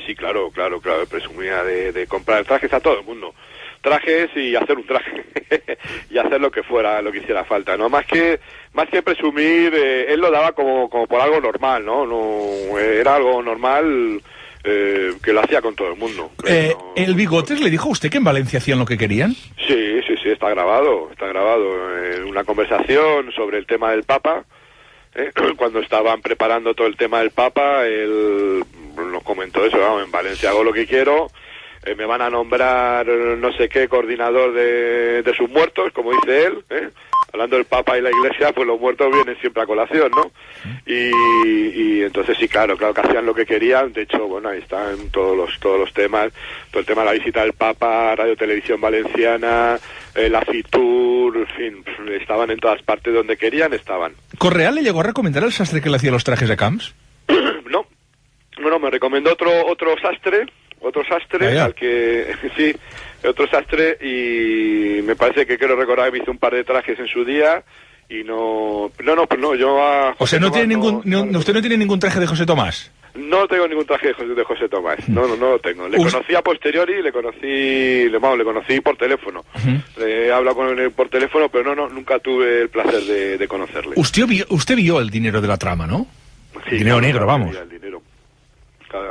Sí, claro, presumía de comprar trajes a todo el mundo. Trajes y hacer un traje y hacer lo que hiciera falta, ¿no? Más que presumir, él lo daba como por algo normal, no era algo normal, que lo hacía con todo el mundo. ¿El Bigotes le dijo a usted que en Valencia hacían lo que querían? Sí, está grabado en una conversación sobre el tema del Papa. Cuando estaban preparando todo el tema del Papa, él nos comentó eso: en Valencia hago lo que quiero, me van a nombrar no sé qué coordinador de sus muertos, como dice él, hablando del Papa y la Iglesia, pues los muertos vienen siempre a colación, ¿no? Y entonces sí, claro que hacían lo que querían. De hecho, bueno, ahí están todos los temas, todo el tema de la visita del Papa, Radio Televisión Valenciana, la Fitur, en fin, estaban en todas partes donde querían, estaban. ¿Correa le llegó a recomendar al sastre que le hacía los trajes de Camps? No, me recomendó otro sastre, al que sí, otro sastre, y me parece que quiero recordar que me hizo un par de trajes en su día y no, yo a José o sea, no Tomás tiene usted no tiene ningún traje de José Tomás. No tengo ningún traje de José Tomás, no lo tengo. Le conocí a posteriori, le conocí por teléfono. He hablado con él por teléfono, pero nunca tuve el placer de conocerle. Usted vio el dinero de la trama, ¿no? Sí, dinero negro, vamos. El dinero.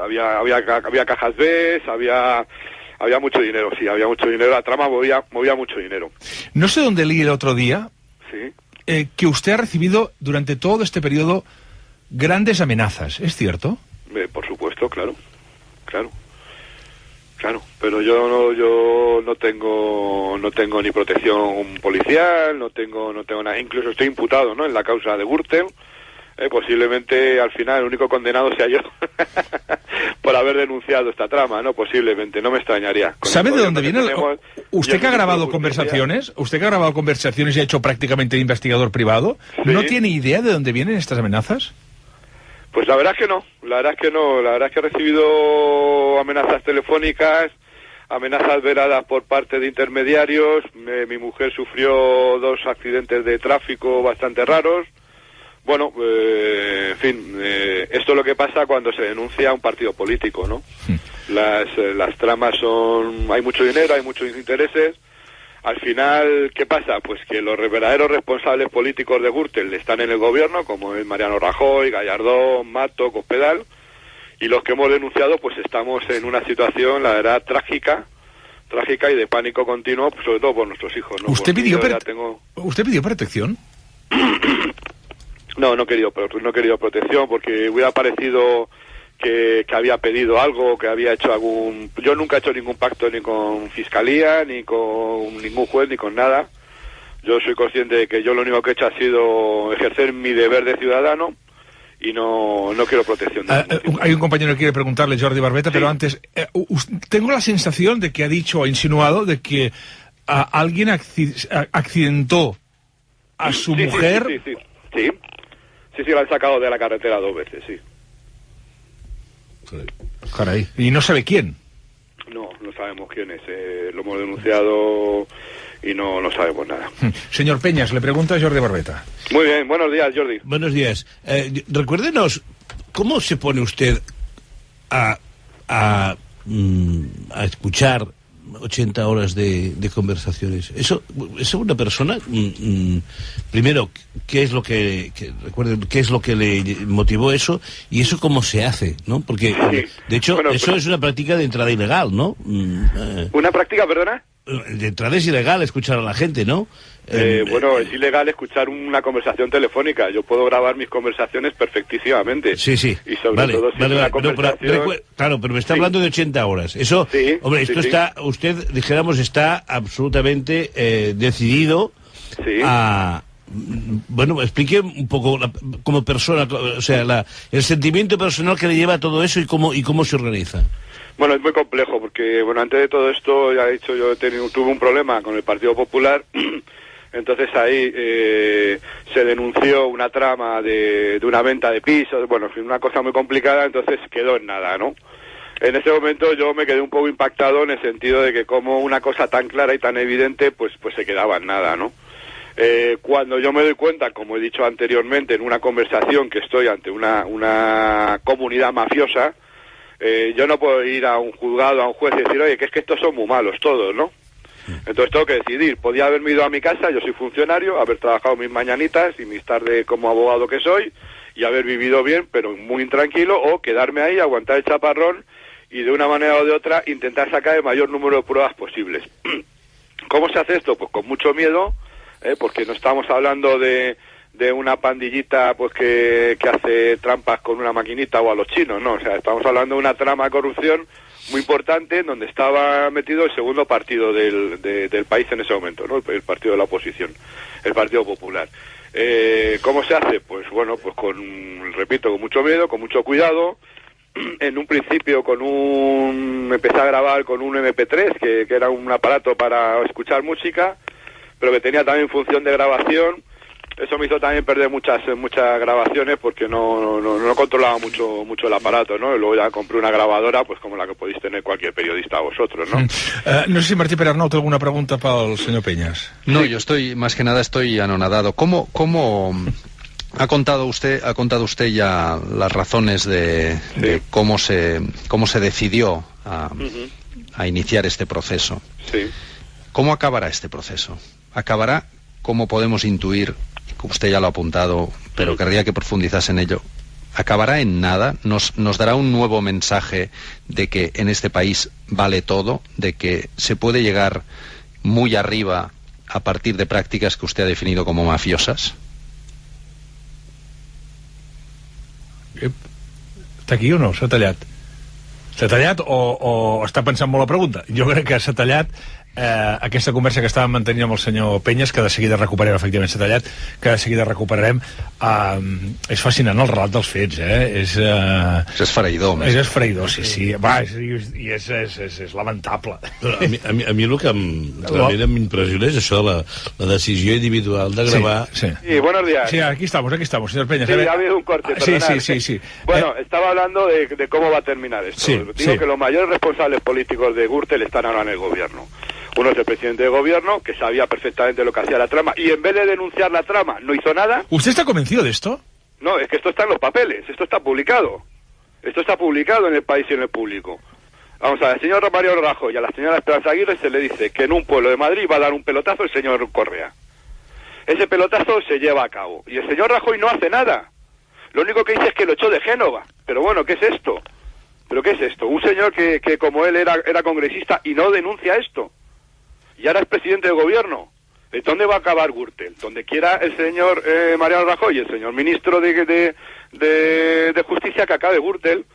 Había cajas B, había mucho dinero, sí, había mucho dinero. La trama movía mucho dinero. No sé dónde leí el otro día, sí, que usted ha recibido durante todo este periodo grandes amenazas, ¿es cierto? Por supuesto, claro, pero yo no tengo ni protección policial, no tengo nada. Incluso estoy imputado, ¿no?, en la causa de Gürtel. Posiblemente al final el único condenado sea yo por haber denunciado esta trama, ¿no? Posiblemente, no me extrañaría. ¿Sabe de dónde viene? ¿Usted que ha grabado conversaciones? ¿Usted que ha grabado conversaciones y ha hecho prácticamente de investigador privado? ¿Sí? ¿No tiene idea de dónde vienen estas amenazas? Pues la verdad es que no. La verdad es que he recibido amenazas telefónicas, amenazas veladas por parte de intermediarios. Mi mujer sufrió 2 accidentes de tráfico bastante raros. Bueno, en fin, esto es lo que pasa cuando se denuncia un partido político, ¿no? Las tramas hay mucho dinero, hay muchos intereses. Al final, ¿qué pasa? Pues que los verdaderos responsables políticos de Gürtel están en el gobierno, como es Mariano Rajoy, Gallardón, Mato, Cospedal, y los que hemos denunciado, pues estamos en una situación, la verdad, trágica y de pánico continuo, pues, sobre todo por nuestros hijos, ¿no? ¿Usted pidió protección? No he querido protección, porque hubiera parecido que había pedido algo, que había hecho Yo nunca he hecho ningún pacto ni con Fiscalía, ni con ningún juez, ni con nada. Yo soy consciente de que yo lo único que he hecho ha sido ejercer mi deber de ciudadano y no quiero protección. Hay un compañero que quiere preguntarle, Jordi Barbeta, sí. Pero antes, tengo la sensación de que ha dicho, ha insinuado, de que alguien accidentó a su mujer. Sí, la han sacado de la carretera 2 veces, sí. Caray. ¿Y no sabe quién? No sabemos quién es. Lo hemos denunciado y no sabemos nada. Señor Peñas, le pregunta a Jordi Barbeta. Muy bien, buenos días, Jordi. Buenos días. Recuérdenos, ¿cómo se pone usted a escuchar 80 horas de conversaciones? Eso una persona, primero, ¿qué es lo que recuerden, qué es lo que le motivó eso y eso cómo se hace, ¿no? Porque de hecho eso es una práctica de entrada ilegal, ¿no? ¿Una práctica, perdona? De entrada es ilegal escuchar a la gente, ¿no? Es ilegal escuchar una conversación telefónica. Yo puedo grabar mis conversaciones perfectísimamente. Sí. Y sobre todo si es una conversación... Claro, pero me está hablando de 80 horas. Eso, hombre, esto está... Usted, dijéramos, está absolutamente decidido a... Bueno, explique un poco como persona, o sea, el sentimiento personal que le lleva a todo eso y cómo se organiza. Bueno, es muy complejo porque, antes de todo esto, ya he dicho, yo tuve un problema con el Partido Popular. Entonces ahí se denunció una trama de una venta de pisos, una cosa muy complicada, entonces quedó en nada, ¿no? En ese momento yo me quedé un poco impactado en el sentido de que como una cosa tan clara y tan evidente, pues se quedaba en nada, ¿no? Cuando yo me doy cuenta, como he dicho anteriormente, en una conversación que estoy ante una comunidad mafiosa, yo no puedo ir a un juzgado, a un juez y decir, oye, que es que estos son muy malos todos, ¿no? Entonces tengo que decidir. Podía haberme ido a mi casa, yo soy funcionario, haber trabajado mis mañanitas y mis tardes como abogado que soy, y haber vivido bien, pero muy intranquilo, o quedarme ahí, aguantar el chaparrón y de una manera o de otra intentar sacar el mayor número de pruebas posibles. ¿Cómo se hace esto? Pues con mucho miedo, porque no estamos hablando de una pandillita pues que hace trampas con una maquinita o a los chinos, no, o sea, estamos hablando de una trama de corrupción muy importante donde estaba metido el segundo partido del país en ese momento, ¿no? El partido de la oposición, el Partido Popular. ¿Cómo se hace? Pues bueno, pues repito, con mucho miedo, con mucho cuidado. En un principio empecé a grabar con un MP3, que era un aparato para escuchar música, pero que tenía también función de grabación. Eso me hizo también perder muchas grabaciones porque no controlaba mucho el aparato, ¿no? Y luego ya compré una grabadora, pues como la que podéis tener cualquier periodista vosotros, ¿no? No sé si Martí Perarnau té alguna pregunta pel senyor Peñas. No, yo más que nada estoy anonadado. ¿Cómo ha contado usted ya las razones de cómo se decidió a iniciar este proceso? Sí. ¿Cómo acabará este proceso? ¿Acabará, como podemos intuir, como usted ya lo ha apuntado, pero querría que profundizase en ello, acabará en nada? ¿Nos dará un nuevo mensaje de que en este país vale todo, de que se puede llegar muy arriba a partir de prácticas que usted ha definido como mafiosas? Està aquí o no? S'ha tallat? S'ha tallat o està pensant molt la pregunta? Jo crec que s'ha tallat aquesta conversa que estàvem mantenint amb el senyor Peñas, que de seguida recuperarem, efectivament s'ha tallat, que de seguida recuperarem. És fascinant el relat dels fets, és esfereïdor. És esfereïdor, sí. Va, i és lamentable. A mi el que realment m'impressiona és això de la decisió individual de gravar. Sí, buenos días. Sí, aquí estamos, señor Peñas. Sí, ha habido un corte, perdonad. Sí. Bueno, estaba hablando de cómo va a terminar esto. Digo que los mayores responsables políticos de Gürtel están ahora en el gobierno. Uno es el presidente del gobierno, que sabía perfectamente lo que hacía la trama, y en vez de denunciar la trama, no hizo nada. ¿Usted está convencido de esto? No, es que esto está en los papeles, esto está publicado. Esto está publicado en el país y en el público. Vamos a ver, al señor Mariano Rajoy y a la señora Esperanza Aguirre se le dice que en un pueblo de Madrid va a dar un pelotazo el señor Correa. Ese pelotazo se lleva a cabo. Y el señor Rajoy no hace nada. Lo único que dice es que lo echó de Génova. Pero bueno, ¿qué es esto? ¿Pero qué es esto? Un señor que como él era congresista y no denuncia esto. Y ahora es presidente del gobierno. ¿De dónde va a acabar Gürtel? Donde quiera el señor Mariano Rajoy y el señor ministro de Justicia que acabe Gürtel,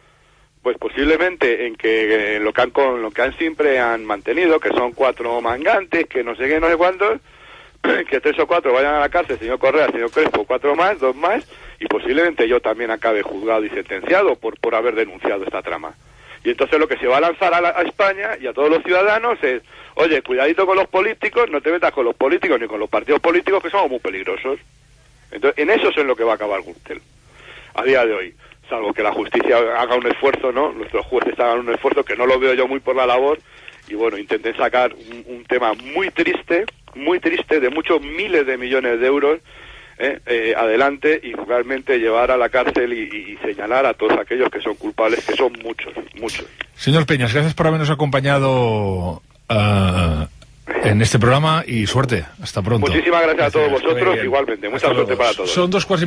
pues posiblemente en lo que han siempre han mantenido, que son 4 mangantes, que no sé qué, no sé cuántos, que 3 o 4 vayan a la cárcel, señor Correa, señor Crespo, 4 más, 2 más, y posiblemente yo también acabe juzgado y sentenciado por haber denunciado esta trama. Y entonces lo que se va a lanzar a España y a todos los ciudadanos es, oye, cuidadito con los políticos, no te metas con los políticos ni con los partidos políticos, que somos muy peligrosos. Entonces, en eso es en lo que va a acabar Gürtel. A día de hoy, salvo que la justicia haga un esfuerzo, ¿no? Nuestros jueces hagan un esfuerzo, que no lo veo yo muy por la labor, y bueno, intenten sacar un tema muy triste, de muchos miles de millones de euros, adelante, y realmente llevar a la cárcel y señalar a todos aquellos que son culpables, que son muchos. Señor Peñas, gracias por habernos acompañado en este programa y suerte. Hasta pronto. Muchísimas gracias a todos vosotros, igualmente. Mucha suerte para todos. Son 2:15